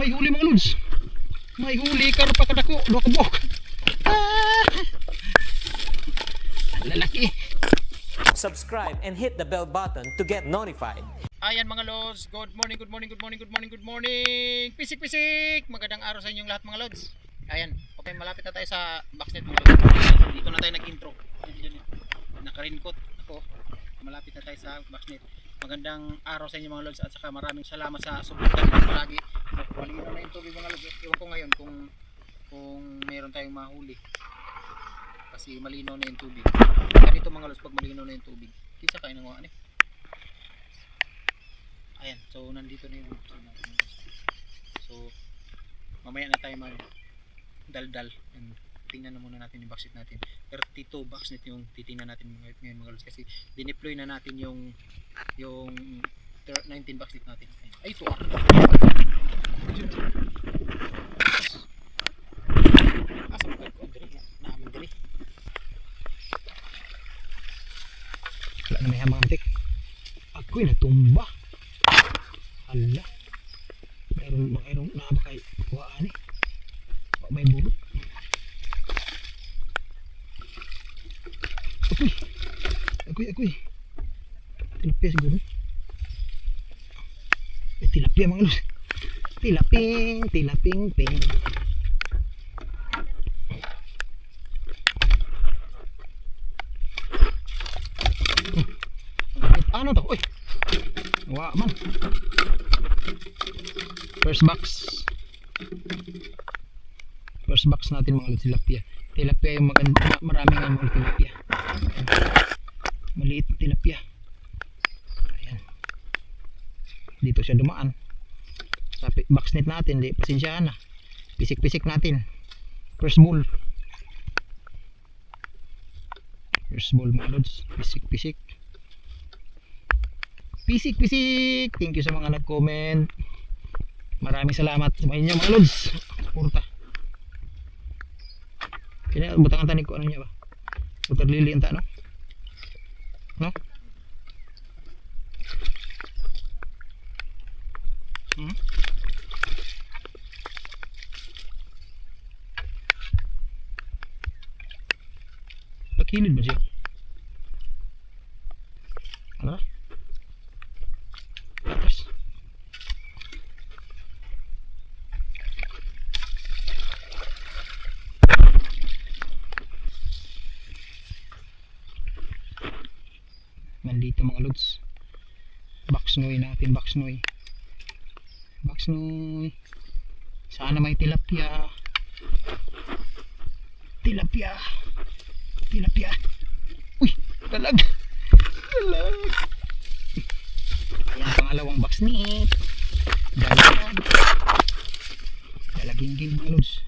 May huli mga lods. May huli karpa kadako, dua kabok. Lalaki. Subscribe and hit the bell button to get notified. Ayan mga lods, good morning, good morning, good morning, good morning, good morning. Pisik pisik. Magandang araw sa inyong lahat mga lods. Ayan, okay, malapit na tayo sa Baxnet mga lods. Dito na tayo nag-intro. Naka-raincoat ako. Malapit na tayo sa Baxnet. Magandang araw sa inyo mga lods at saka maraming salamat sa suporta niyo palagi. Malinaw na yung tubig mga lods. Ewan ko ngayon kung mayroon tayong mahuli. Kasi malinaw na yung tubig. Ganito mga lods pag malinaw na yung tubig. Kinsa kayo nanguha ni? Ayan, so nandito na yung so mamaya na tayo mag-daldal and tingnan na muna natin yung Baxnet natin. 32 Baxnet yung titingnan natin ngayon mga lods kasi dineploy na natin yung 19 Baxnet natin. Ay, ito asa mo kayo? Andali, naamin dali. Wala na may hamang tik. Ako'y natumba. Hala, mayroong na ba kayo kuhaan eh? May burot. Ako'y tilapia siguro. Tilapia mga lus. Tilaping ping. Ano to? Uy, wala man. First box natin mga lods, tilapia yung maganda, marami nga mga tilapia. Maliit tilapia. Ayan, dito siya dumaan sa Baxnet natin. Di pasensyahan na, pisik natin. First bowl mga lods, pisik. Thank you sa mga nag-comment. Maraming salamat sa inyo mga lods. Purta. Kaya butangan tanig ko ano niya ba? Butar lili enta no? No? Pakinid ba siya? Ano? Atas. Nandito mga lods, Baxnoy natin, Baxnoy. Sana may tilapia. Uy, dalag. Ayan, pangalawang Baxnet. Dalaging mga lods.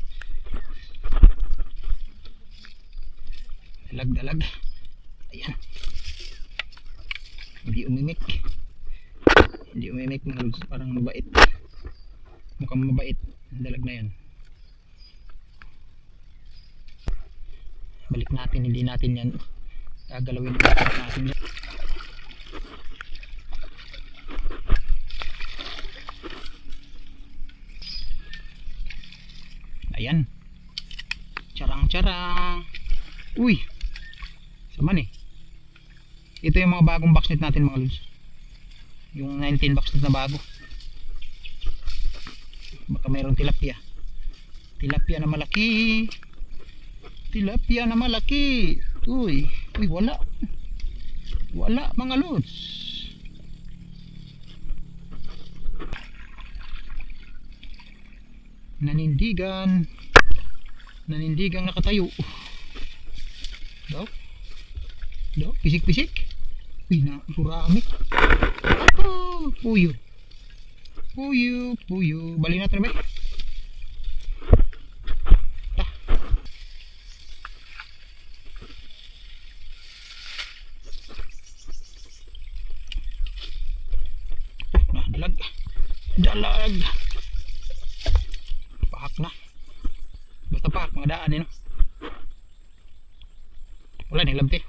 Dalag. Ayan, hindi umimik mga lods, parang mabait, mukhang mabait ang dalag na yan. Balik natin, hindi natin yan gagalawin natin yan. Ayan, charang. Uy, sama eh. Ito yung mga bagong Baxnet natin mga lods. Yung 19 Baxnet na bago. Baka mayroong tilapia. Tilapia na malaki. Uy, wala mga lods. Nanindigang nakatayo. Daw, pisik. Uy, nakurami. Puyo. Bali natin ba? Dalag. Pahak na. Basta pahak, mga daan no? Wala nang labte.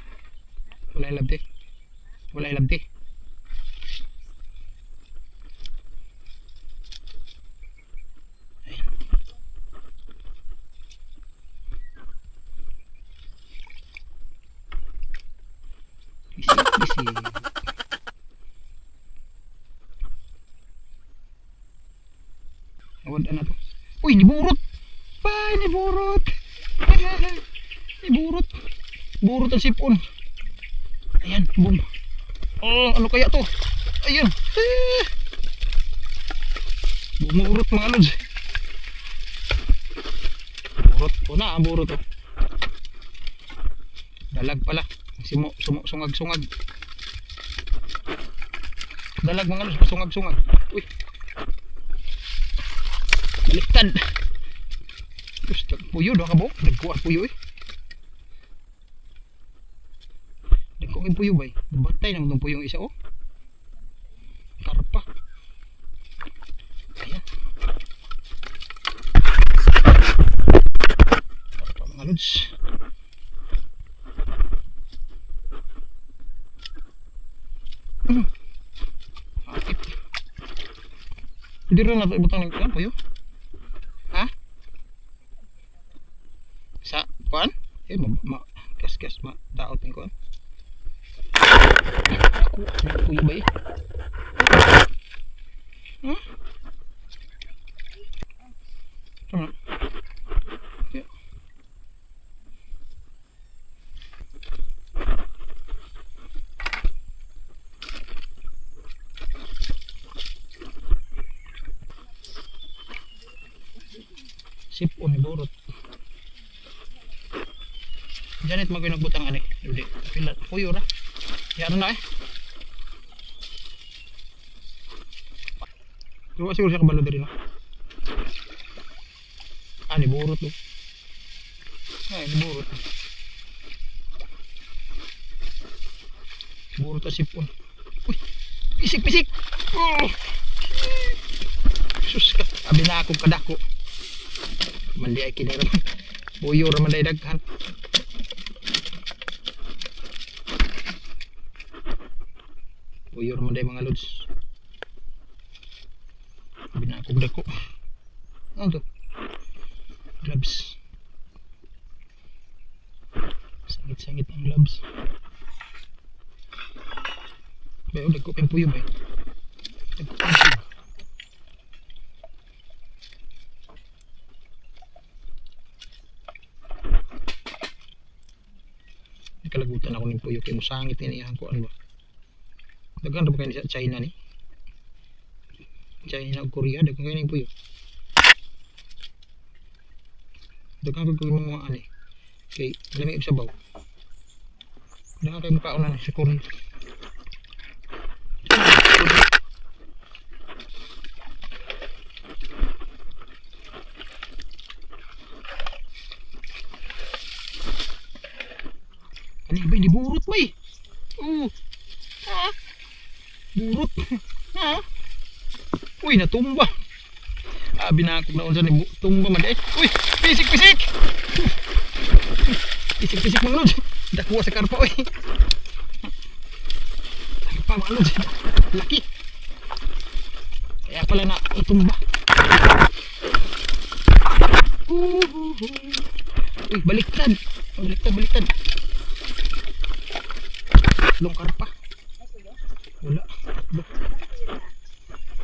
Pisik. Awad na to. Uy, niburot. Bay, niburot. Niburot. Burot ang sipon. Ayan, boom. Oh, ano kaya to? Ayan. Bumurot mga lods. Burot. O na, ang burot to. Dalag pala. Sungag-sungag. Dalag mga lods, sungag-sungag. Uy. Baliktad. Gusto puyo do ka bo? Nagkuha puyo eh. Nagkuha yung puyo ba eh? Batay naman itong puyo yung isa oh. Karpa. Ayan. Karpa mga lods. Akip. Hindi rin natin ibutang ng puyo. Ha? Sa kuan? Eh kes daot ng kuan. Ako puyo ba eh? Huh? Tama. Yeah. Sipon ni burot. Janet maginagbutang ani. Dili. Pila puyo ra. Yara na eh. Luwa siguro siya kabalo diri na. Ah, ni burot do. Ay, ni burot. Burot ang sipon. Uy, pisik. Oh. Sus ka, abi na akong kadako. Mandi ay kinira. Buyo ra man day daghan. Buyo ra man day mga lods. Abi na akong dako. Ano to? Gloves. Sangit ang gloves. Bayo dagko pang puyo ba? Dagko pang puyo. Kalagutan ako ng puyo kay musangit ni iyang kuan ba. Daghan ra ba kay sa China ni? China ug Korea daghan kay ning puyo. Daghan ko mga ani. Kay lami sa baw. Daghan kay mukhaon na sa Korea. Ani ba di burot ba eh? Ha? Burot. Ha? Uy, natumba. Abi na ako na unsa ni tumba man eh. Uy, pisik. Pisik mga lods. Dakuha sa karpa oy. Karpa mga lods. Laki. Kaya pala na itumba. Uy, baliktad. Baliktad. Long karpa. Wala.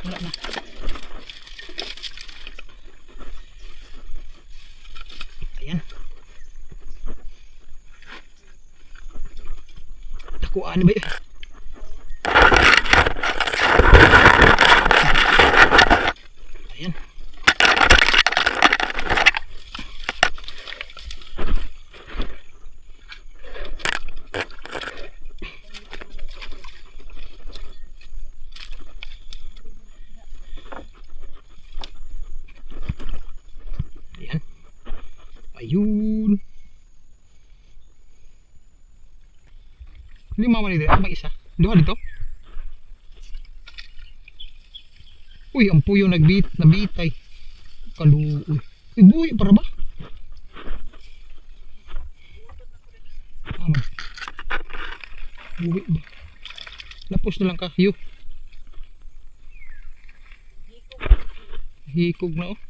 Wala na. Ayan. Dakuan ba yun? Ayan. Ayun. Lima man dito. May isa. Duha dito. Uy, ang puyo nabitay. Kaluoy. Uy, buhay para ba? Aman. Buhay ba? Lapos na lang ka. Hikog na oh.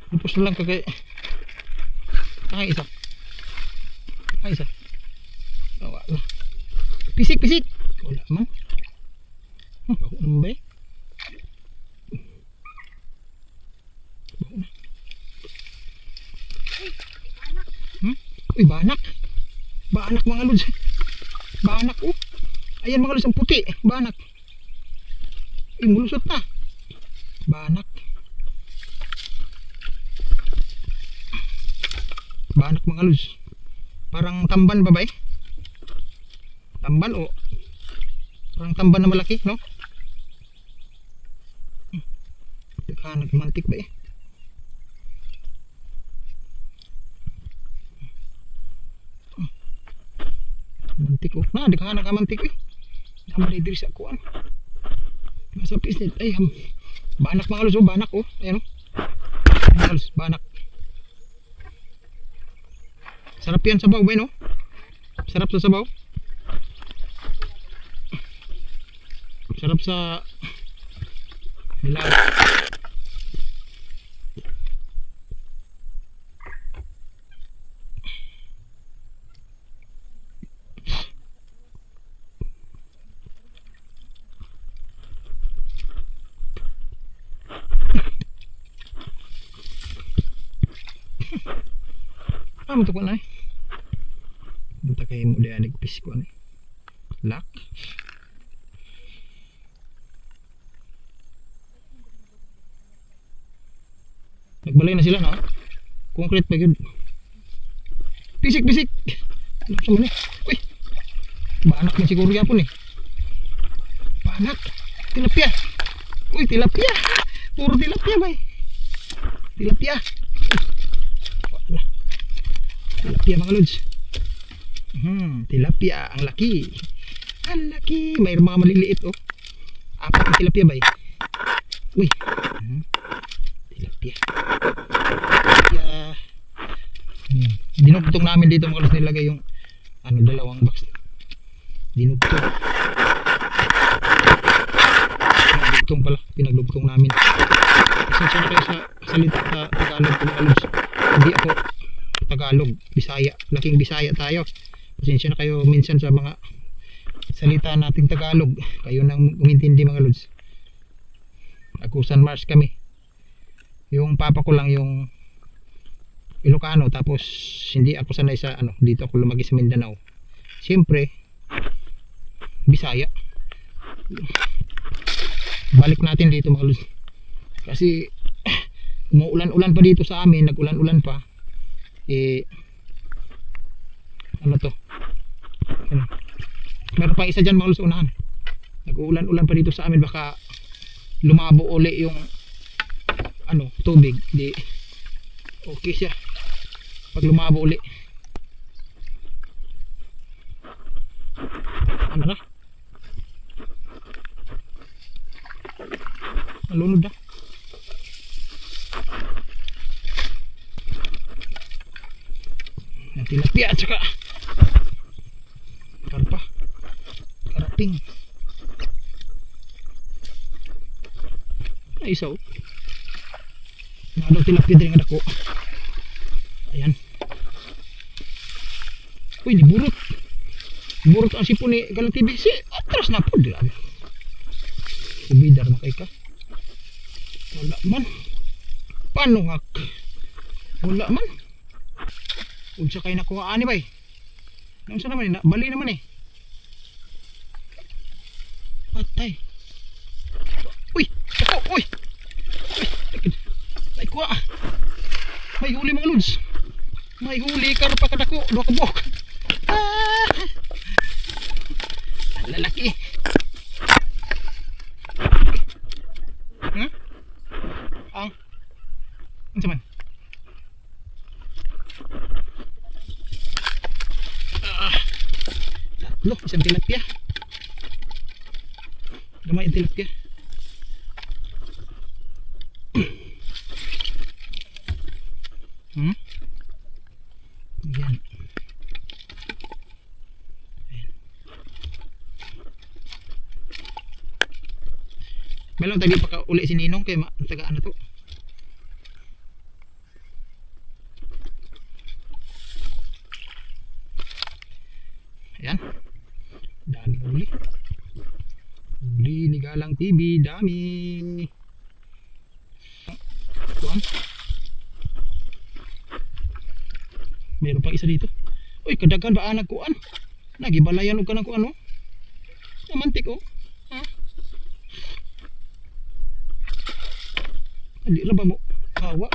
Tapos na lang kagay. Ay isa. Wala. Pisik, pisik. Wala man. Ako naman ba eh? Baho na. Uy, banak. Banak mga lods. Banak oh. Ayan mga lods, ang puti. Banak. Uy, mulusot na. Banak. Banak mga lods. Parang tamban ba ba eh? Tamban o parang tamban na malaki, no? Teka, nagmantik ba eh? Mantik oh. Na, deka nagamantik eh. Namalay diri sa kuan. Nasa pisnit. Ay, banak mga lods oh, banak oh. Ayan oh. Mga lods, banak. Sarap yan sabaw ba no? Sarap sa sabaw. Sarap sa hilaw. Matuk na eh. Punta kayo mo di anig pis ko eh. Lak. Nagbalay na sila no? Concrete pa yun. Pisik, pisik. Ano sa man eh? Uy. Banak na siguro yapon eh. Banak. Tilapia. Uy, tilapia. Puro tilapia ba eh. Tilapia. Wala. Tilapia mga lods. Tilapia. Ang laki. Ang laki. Mayroon mga maliliit oh. Apat na tilapia ba eh. Uy. Tilapia. Tilapia. Dinugtong namin dito mga lods, nilagay yung ano, dalawang box. Dinugtong. Pinagdugtong pala. Pinagdugtong namin. Pasensya na kayo sa salita sa Tagalog mga lods. Hindi ako Tagalog, Bisaya. Laking Bisaya tayo. Pasensya na kayo minsan sa mga salita nating Tagalog. Kayo nang umintindi mga lods. Agusan Mars kami. Yung papa ko lang yung Ilocano, tapos hindi ako sanay sa ano, dito ako lumaki sa Mindanao. Siyempre Bisaya. Balik natin dito mga lods. Kasi umuulan-ulan pa dito sa amin, nag-ulan-ulan pa. Ano to? Ano? Meron pa isa dyan mga lods sa unahan. Nag-uulan-ulan pa dito sa amin, baka lumabo uli yung ano, tubig. Di okay siya pag lumabo uli. Ano na? Nalunod na. Tilapia at saka karpa, karaping. Ay, isa oh. Nadaw tilapia din nga dako. Ayan. Uy, di burot. Burot ang sipon ni Galang TV. Si atras na po. Subidar na kay ka. Wala man. Paano nga? Wala man. Unsa kayo nakuha ani bay? Unsa naman eh? Bali naman eh. Patay. Uy! Ako! Uy! May kuha. May huli mga lods. May huli karpa kadako. Dua kabok. Lalaki. Ang unsa man? Tatlo, isang tilapia. Gamay ang tilapia. Yan. Ayan. Meron tayo pa uli si Ninong kay taga ano to. Ayan. Dami huli. Huli ni Galang TV. Dami. Kuan. Meron pang isa dito. Uy, kadagan ba anak kuan? Nagibalayan og kanang kuan oh. Namantik oh. Ha? Hindi ra ba mo? Hawa.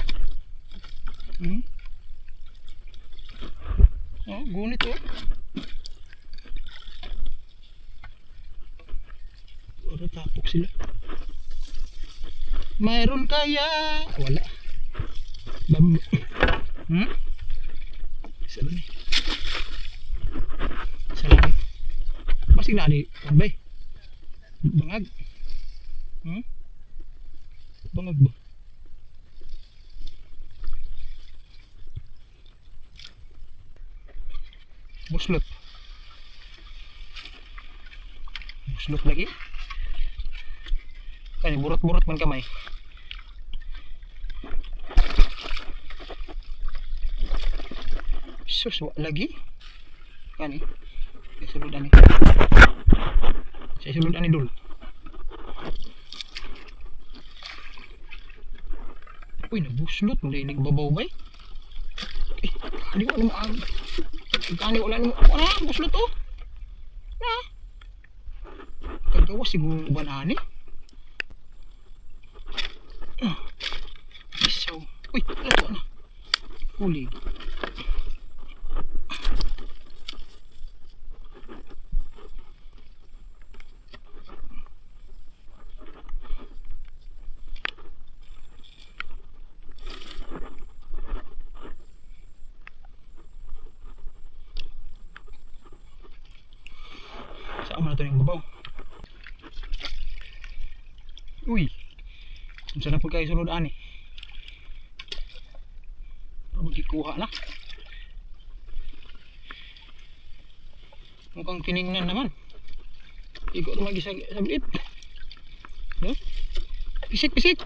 Oh, gunit oh. Para tapok sila. Mayroon kaya? Wala. Bam. Isa lang eh. Isa lang eh. Masing nani, bay. Bangag. Bangag ba? Buslot. Buslot lagi. Kaya burot-burot man kamay. Sus, wa lagi. Kani. Sa sulod ani. Sa sulod ani dul. Uy, nabuslot mo dahil nagbabaw bay. Hindi ko alam ang kani wala nimo. Wala, buslot oh. Na. Kagawa siguro uban ani. So, uy, lato na. Huli. Saan mo na ito yung babaw? Uy, kung saan na po kayo sunod ani? Magkikuha na. Mukhang tiningnan naman. Ikaw na mag-isaglit. No? Pisik, pisik.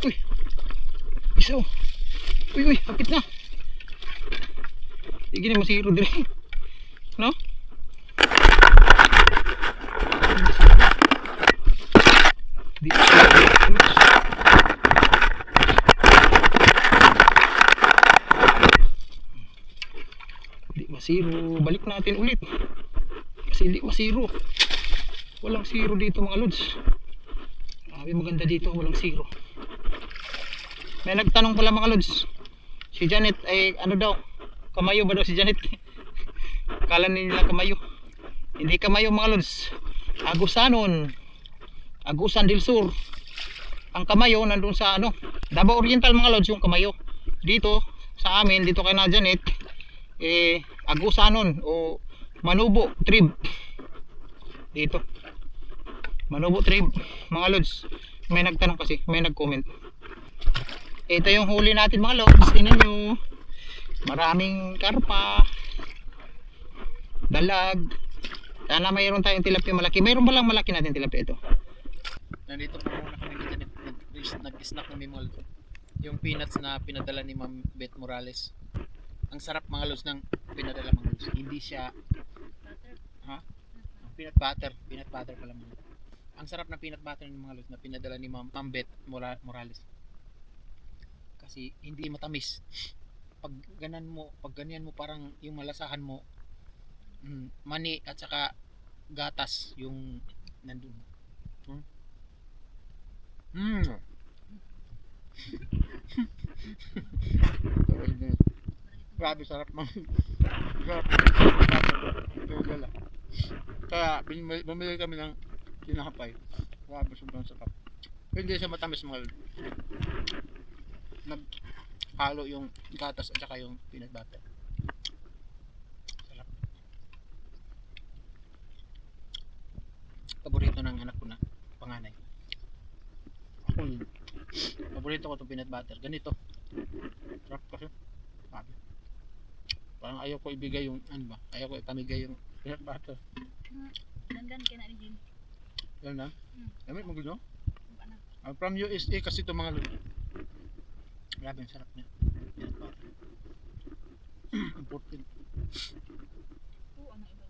Uy. Isaw. Uy, uy, hapit na. Hindi na masiro din. No? Di. Di masiro. Balik natin ulit. Kasi hindi masiro. Walang zero dito mga lods. Grabe maganda dito, walang zero. May nagtanong pala mga lods. Si Janet ay ano daw? Kamayo ba daw si Janet? Akala nila kamayo. Hindi kamayo mga lods. Agusanon. Agusan del Sur. Ang kamayo nandun sa ano? Davao Oriental mga lods yung kamayo. Dito sa amin, dito kay na Janet, Agusanon o Manubo Trib. Dito. Manubo Trib mga lods. May nagtanong kasi, may nag-comment. Ito yung huli natin mga lods. Tingnan nyo. Maraming karpa. Dalag. Sana mayroon tayong tilapia malaki. Mayroon ba lang malaki natin tilapia ito? Nandito po muna kami dito nag-snack kami mga lods. Yung peanuts na pinadala ni Ma'am Beth Morales. Ang sarap mga lods ng pinadala mga lods. Hindi siya peanut butter pala mga lods. Ang sarap na peanut butter ng mga lods na pinadala ni Ma'am Beth Morales. Kasi hindi matamis. Pag ganyan mo parang yung malasahan mo mani at saka gatas yung nandun. Grabe sarap sarap. Kaya bumili kami ng tinapay. Grabe sobrang sarap. Hindi siya matamis mga lods. Naghalo yung gatas at saka yung peanut butter. Sarap. Paborito ng anak ko na panganay. Paborito ko itong peanut butter. Ganito. Sarap kasi. Grabe. Parang ayaw ko ibigay yung ano ba? Ayaw ko ipamigay yung peanut butter. Dandan kaya na ni Jin. Yan na. Damit mo gusto? I'm from USA kasi ito mga luto. Grabe ang sarap niya. Peanut butter. Important. Oo, ano iba.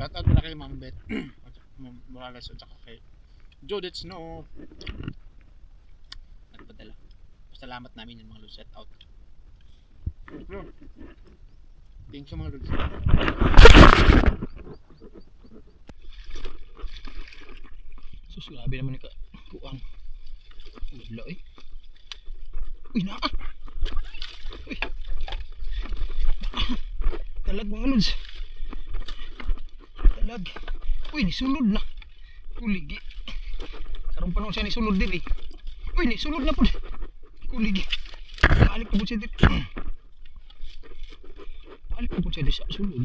Shout out pala kay Ma'am Bet. Ma'am Morales at saka kay Judith Snow. Nagpadala. Salamat namin yung mga lods. Shout out. Thank you mga lods. Sus, grabe naman yung kuan. Wala eh. Uy, naa! Uy! Talag mga lods. Talag. Uy, nisulod na. Kuligi. Karong panong siya nisulod din eh. Uy, nisulod na po. Kuligi. Balik po siya din. Balik po siya din sa sulod.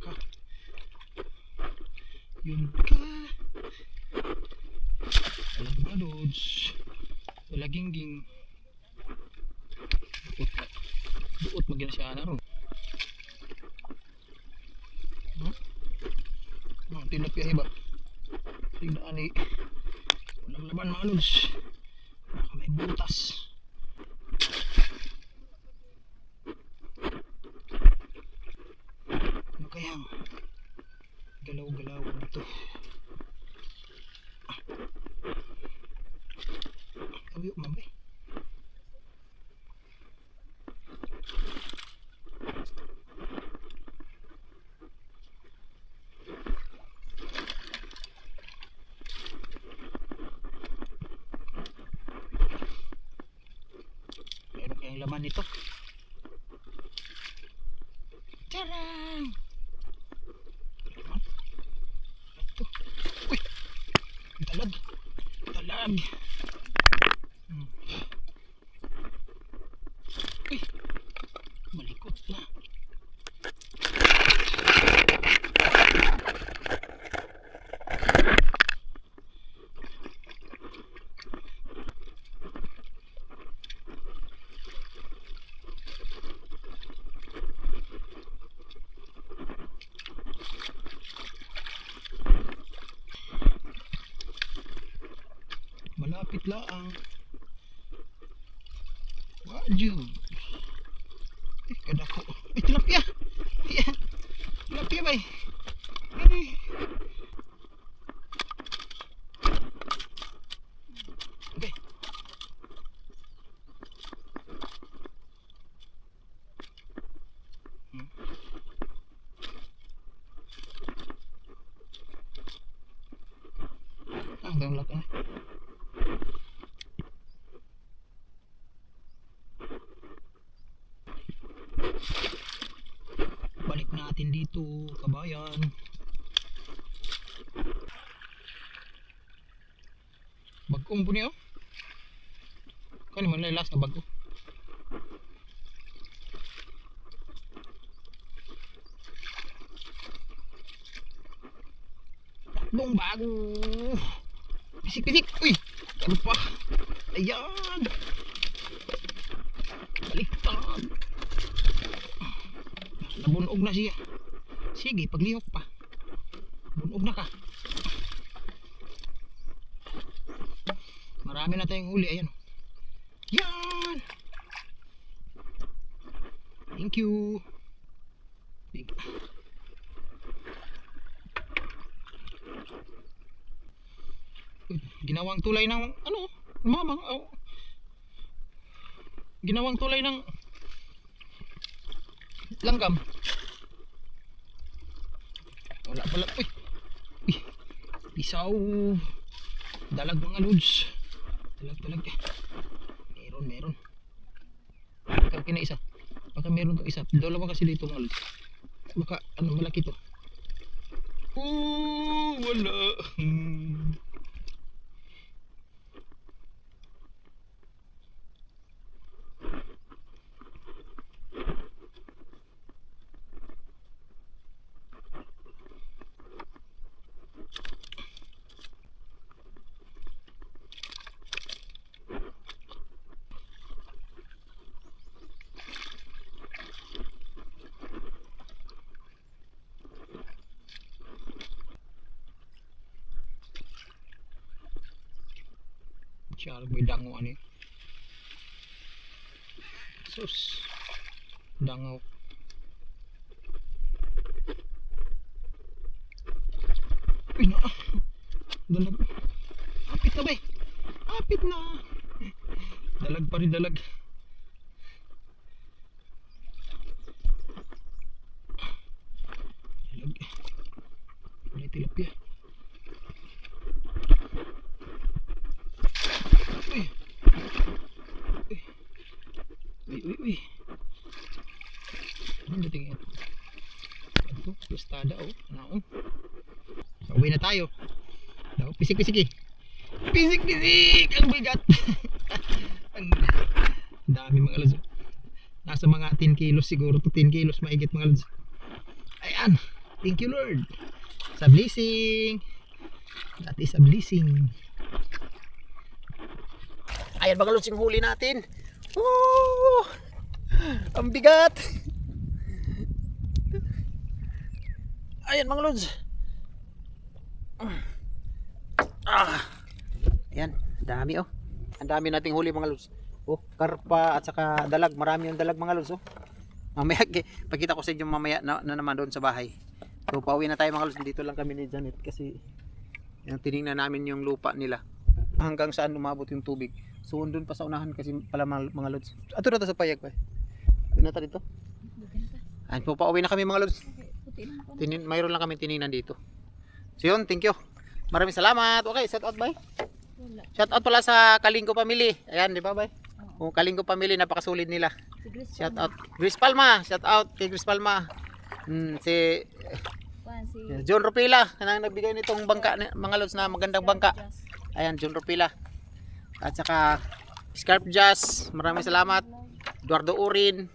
Ka. Yun ka. Walang mga lods. Wala gingging. Duot magina siya na ron. Tilapia hiba. Tingnan ni. Walang laban mga lods. Baka may butas. Ano kaya? Galaw-galaw dito. Kabiyo mamay. Meron kayang laman nito. Tarang! Laman. Ito. Uy! Talag. Talag. Uy! Malikot na. Malapit lang. Wajib. Kadako. Tilapia. Yan. Tilapia bay. Okay. Ang laki na. Balik natin dito, kabayan. Bagong po niyo. Kani man lalas na bago. Tatlong bago. Pisik-pisik. Uy, ano pa? Ayan. Baliktad. Nabunog na siya. Sige, paglihok pa. Bunog na ka. Marami na tayong huli. Ayan. Yan. Thank you. Ginawang tulay ng ano? Mamang. Oh. Ginawang tulay ng langgam. Wala pala. Uy. Uy. Pisaw. Dalag mga lods. Dalag. Meron. Baka kina isa. Baka meron to isa. Dalawa kasi dito mga lods. Baka ano malaki to. Wala. Siya may dango ani. Sus. Dangaw. Uy, na. Dalag. Apit na ba eh? Apit na. Dalag pa rin dalag. Dalag. Wala tilapia. Uy. Uy. Ano tingin? Ito, plastada oh. Ano? Uwi na tayo. Daw, pisik-pisik eh. Pisik-pisik! Ang bigat! Ang dami mga lods. Nasa mga 10 kilos siguro to 10 kilos maigit mga lods. Ayan! Thank you Lord! Sa blessing! That is a blessing. Ayan mga lods yung huli natin. Oh! Ang bigat! Ayan mga lods. Ayan, dami oh. Ang dami nating huli mga lods. Oh, karpa at saka dalag. Marami yung dalag mga lods oh. Mamaya, pagkita ko sa inyo mamaya na naman doon sa bahay. So pauwi na tayo mga lods. Dito lang kami ni Janet kasi yung tinignan namin yung lupa nila. Hanggang saan lumabot yung tubig. So doon pa sa unahan kasi pala mga lods. Ato na to sa payag pa eh. Doon na dito. Ayan po, pauwi na kami mga lods. Mayroon lang kami tinignan dito. So yun, thank you. Maraming salamat. Okay, shout out bye. Shout out pala sa Kalingko family. Ayan, di ba bye? Oh, Kalingko family, napakasulid nila. Shout out Chris Palma. Shout out kay Chris Palma. Si John Ropila, kanang nagbigay nitong bangka mga lods na magandang bangka. Ayan, John Ropila. At saka Scarp Jazz, maraming salamat. Eduardo Urin,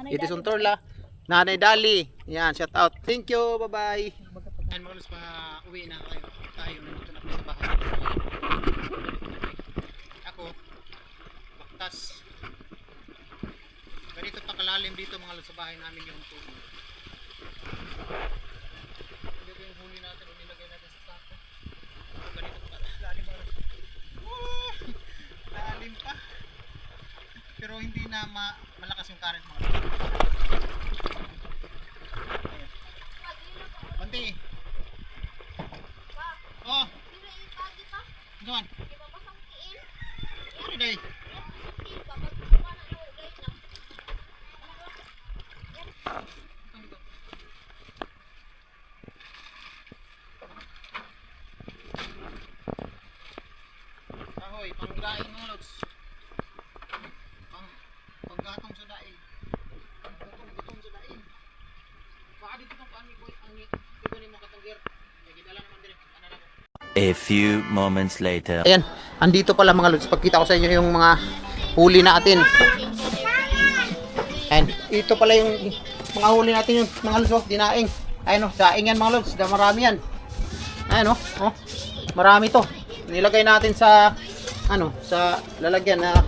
Edison Torla, Nanay Dali. Ayan, shout out. Thank you. Bye-bye. Ayan mga lods, pa uwi na tayo nandito na sa bahay. Ako baktas ganito pa kalalim dito mga lods sa bahay namin yung tubig. Dito yung huli natin, nilagay natin sa sako. Ganito pa lalim mga lods. Lalim pa pero hindi na malakas yung current mga lods. Banti. Oh. Doon. Ano day? Ahoy, pangdaing mga lods. Panggatong sa daing. Panggatong sa daing. Baka dito itong angin. Ito ni mo katanggir. Dala naman din. Ano lang. A few moments later. Ayan, andito pala mga lods. Pagkita ko sa inyo yung mga huli natin. Ayan, ito pala yung mga huli natin yung mga lods. Oh, dinaing. Ayan oh, daing yan mga lods. Marami yan. Ayan oh, oh. Marami to. Nilagay natin sa sa lalagyan na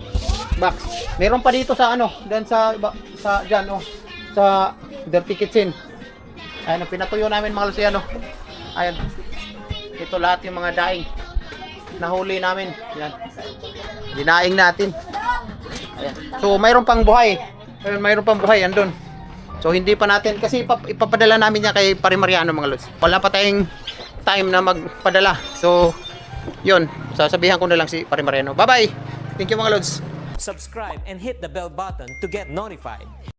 box. Meron pa dito sa diyan sa diyan oh, sa dirty kitchen. Ayan, pinatuyo namin mga lods yan oh. Ayan. Ito lahat yung mga daing nahuli namin. Yan. Dinaing natin. Ayan. So mayroon pang buhay. Mayroon pang buhay andun. So hindi pa natin kasi ipapadala namin niya kay Pare Mariano mga lods. Wala pa tayong time na magpadala. So yun, sasabihan ko na lang si Pare Mariano. Bye bye. Thank you mga lods. Subscribe and hit the bell button to get notified.